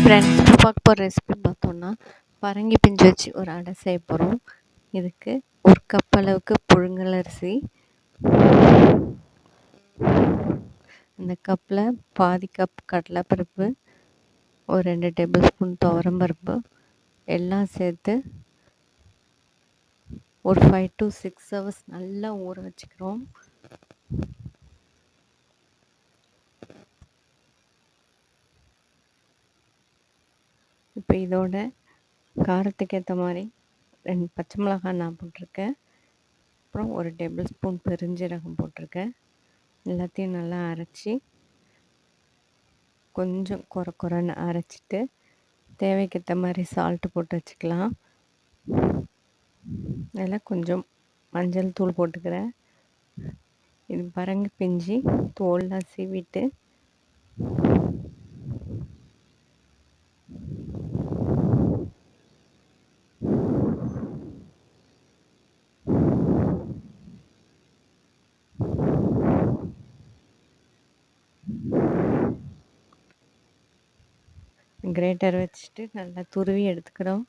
Friends, இப்போ பார்க்க போகிற ரெசிபி பார்த்தோன்னா பரங்கி பிஞ்சு வச்சு ஒரு அடை செய்ய போகிறோம். இதுக்கு 1 கப் அளவுக்கு புழுங்கல் அரிசி, இந்த கப்பில் பாதி கப் கடலைப்பருப்பு, ஒரு 2 டேபிள் ஸ்பூன் துவரம்பருப்பு எல்லாம் சேர்த்து ஒரு 5 to 6 ஹவர்ஸ் நல்லா ஊற வச்சுக்கிறோம். இப்போ இதோட காரத்துக்கு ஏற்ற மாதிரி 2 பச்சை மிளகாய் நான் போட்டிருக்கேன். அப்புறம் ஒரு டேபிள் ஸ்பூன் பெருஞ்சீரகம் போட்டிருக்கேன். எல்லாத்தையும் நல்லா அரைச்சி கொஞ்சம் குறைன்னு அரைச்சிட்டு தேவைக்கேற்ற மாதிரி சால்ட்டு போட்டு வச்சுக்கலாம். அதில் கொஞ்சம் மஞ்சள் தூள் போட்டுக்கிறேன். இது பரங்கி பிஞ்சு தோல்லாம் சீவிட்டு கிரேட்டர் வச்சுட்டு நல்லா துருவி எடுத்துக்கிறோம்.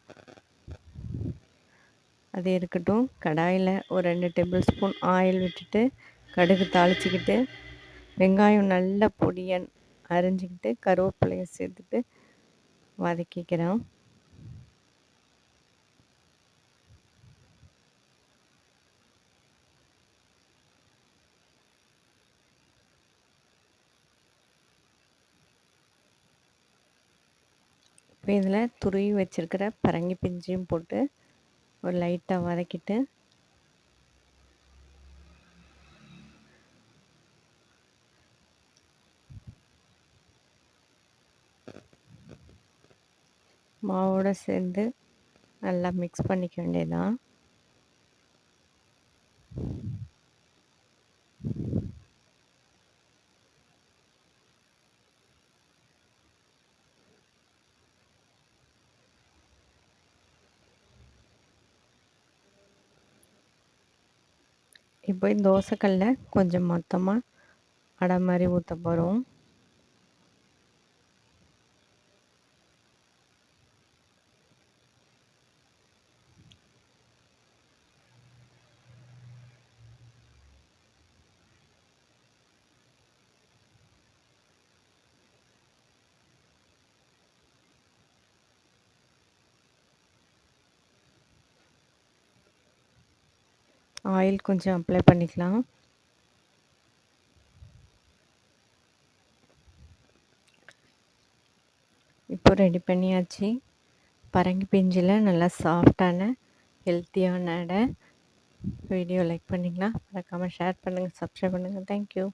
அது இருக்கட்டும். கடாயில் ஒரு 2 டேபிள் ஸ்பூன் ஆயில் விட்டுட்டு கடுகு தாளிச்சிக்கிட்டு வெங்காயம் நல்லா பொடியாக அரிஞ்சிக்கிட்டு கருவேப்பிலையை சேர்த்துட்டு வதக்கிக்கிறோம். இப்போ இதில் துருவி வச்சுருக்கிற பரங்கி பிஞ்சையும் போட்டு ஒரு லைட்டாக வதக்கிட்டு மாவோடு சேர்ந்து நல்லா மிக்ஸ் பண்ணிக்க வேண்டியதுதான். இப்போ இந்த தோசைக்கல்ல கொஞ்சம் மொத்தமாக அடை மாதிரி ஊற்ற போகிறோம். ஆயில் கொஞ்சம் அப்ளை பண்ணிக்கலாம். இப்போ ரெடி பண்ணியாச்சு. பரங்கி பிஞ்சில் நல்லா சாஃப்டான ஹெல்த்தியான அடை. வீடியோ லைக் பண்ணிங்களா? மறக்காமல் ஷேர் பண்ணுங்கள், சப்ஸ்கிரைப் பண்ணுங்கள். தேங்க்யூ.